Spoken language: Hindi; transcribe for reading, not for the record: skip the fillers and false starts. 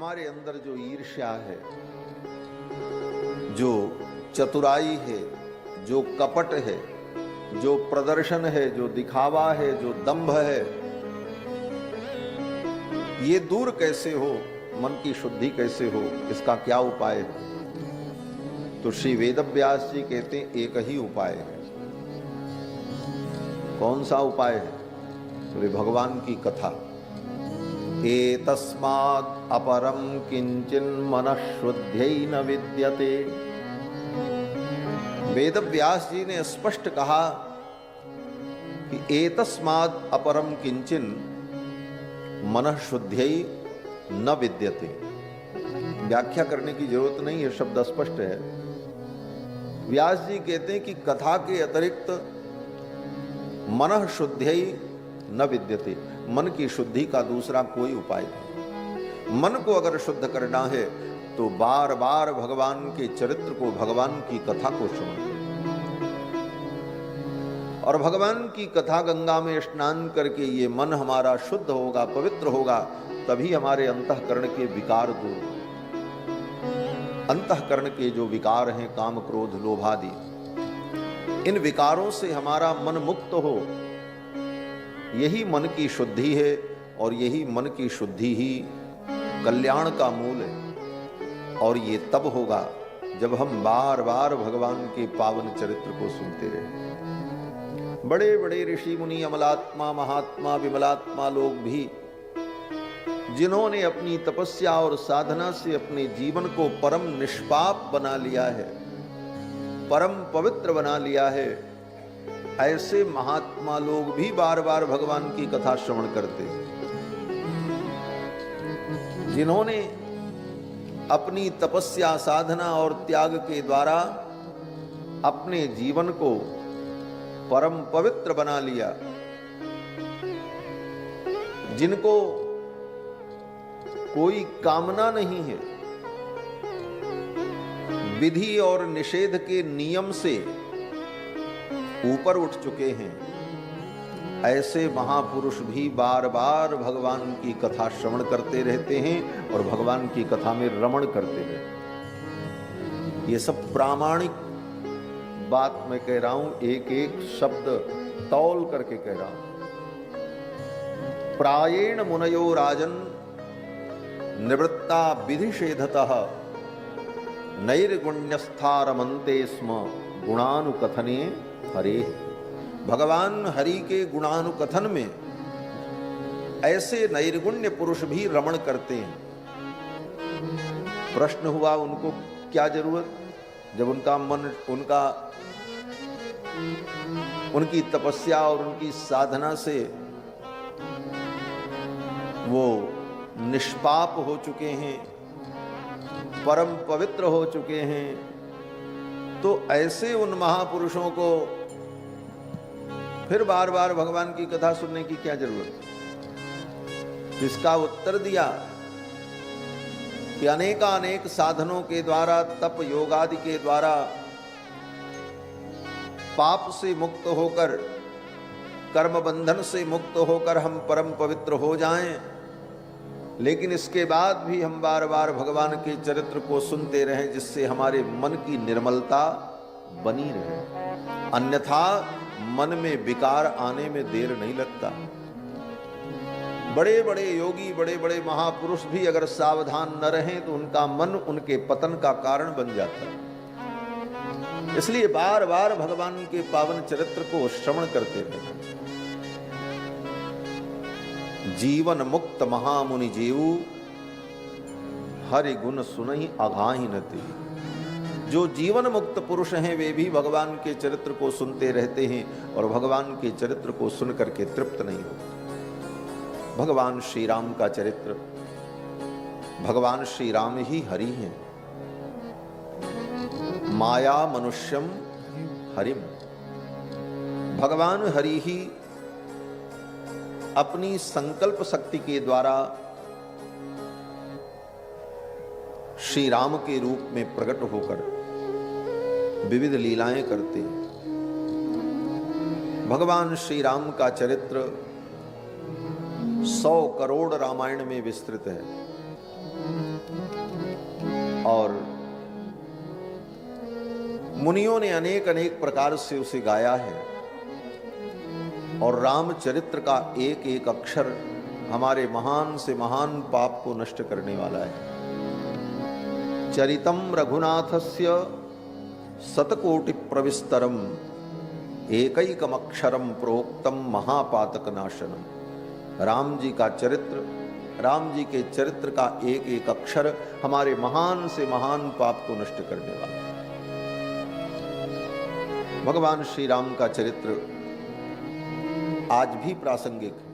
हमारे अंदर जो ईर्ष्या है, जो चतुराई है, जो कपट है, जो प्रदर्शन है, जो दिखावा है, जो दंभ है, ये दूर कैसे हो, मन की शुद्धि कैसे हो, इसका क्या उपाय है? तो श्री वेदव्यास जी कहते हैं एक ही उपाय है। कौन सा उपाय है? बोले भगवान की कथा। एतस्माद् अपरम किंचिन मनः शुद्ध्यै न विद्यते। वेदव्यास जी ने स्पष्ट कहा कि एतस्माद् अपरम किंचिन मनः शुद्ध्यै न विद्यते। व्याख्या करने की जरूरत नहीं है, शब्द स्पष्ट है। व्यास जी कहते हैं कि कथा के अतिरिक्त मनः शुद्ध्यै न विद्यते, मन की शुद्धि का दूसरा कोई उपाय नहीं। मन को अगर शुद्ध करना है तो बार बार भगवान के चरित्र को, भगवान की कथा को श्रवण करो। और भगवान की कथा गंगा में स्नान करके ये मन हमारा शुद्ध होगा, पवित्र होगा, तभी हमारे अंतःकरण के विकार दूर होंगे। अंतःकरण के जो विकार हैं, काम क्रोध लोभ आदि, इन विकारों से हमारा मन मुक्त हो, यही मन की शुद्धि है। और यही मन की शुद्धि ही कल्याण का मूल है। और ये तब होगा जब हम बार बार भगवान के पावन चरित्र को सुनते रहे। बड़े बड़े ऋषि मुनि, अमलात्मा, महात्मा, विमलात्मा लोग भी, जिन्होंने अपनी तपस्या और साधना से अपने जीवन को परम निष्पाप बना लिया है, परम पवित्र बना लिया है, ऐसे महात्मा लोग भी बार बार भगवान की कथा श्रवण करते हैं। जिन्होंने अपनी तपस्या, साधना और त्याग के द्वारा अपने जीवन को परम पवित्र बना लिया, जिनको कोई कामना नहीं है, विधि और निषेध के नियम से ऊपर उठ चुके हैं, ऐसे महापुरुष भी बार बार भगवान की कथा श्रवण करते रहते हैं और भगवान की कथा में रमण करते रहते। ये सब प्रामाणिक बात मैं कह रहा हूं, एक एक शब्द तौल करके कह रहा हूं। प्रायेण मुनयो राजन निवृत्ता विधिषेधतः नैर्गुण्यस्था रमन्ते स्म गुणानुकथने हरे। भगवान हरि के गुणानुकथन में ऐसे नैर्गुण्य पुरुष भी रमण करते हैं। प्रश्न हुआ, उनको क्या जरूरत, जब उनका मन, उनकी तपस्या और उनकी साधना से वो निष्पाप हो चुके हैं, परम पवित्र हो चुके हैं, तो ऐसे उन महापुरुषों को फिर बार बार भगवान की कथा सुनने की क्या जरूरत? इसका उत्तर दिया कि अनेकानेक साधनों के द्वारा, तप योग आदि के द्वारा पाप से मुक्त होकर, कर्म बंधन से मुक्त होकर हम परम पवित्र हो जाएं, लेकिन इसके बाद भी हम बार बार भगवान के चरित्र को सुनते रहें, जिससे हमारे मन की निर्मलता बनी रहे। अन्यथा मन में विकार आने में देर नहीं लगता। बड़े बड़े योगी, बड़े बड़े महापुरुष भी अगर सावधान न रहें तो उनका मन उनके पतन का कारण बन जाता है। इसलिए बार बार भगवान के पावन चरित्र को श्रवण करते रहें। जीवन मुक्त महामुनि जीव हरि गुण सुनहि अघाहि नति। जो जीवन मुक्त पुरुष हैं वे भी भगवान के चरित्र को सुनते रहते हैं और भगवान के चरित्र को सुन करके तृप्त नहीं होते। भगवान श्री राम का चरित्र, भगवान श्री राम ही हरि हैं। माया मनुष्यम हरिम। भगवान हरि ही अपनी संकल्प शक्ति के द्वारा श्री राम के रूप में प्रकट होकर विविध लीलाएं करते हैं। भगवान श्री राम का चरित्र 100 करोड़ रामायण में विस्तृत है। और मुनियों ने अनेक अनेक प्रकार से उसे गाया है। और रामचरित्र का एक एक अक्षर हमारे महान से महान पाप को नष्ट करने वाला है। चरितम रघुनाथस्य शतकोटि प्रविस्तरम एकैकम अक्षरम प्रोक्तम महापातक नाशनम। राम जी का चरित्र, राम जी के चरित्र का एक एक अक्षर हमारे महान से महान पाप को नष्ट करने वाला है। भगवान श्री राम का चरित्र आज भी प्रासंगिक है।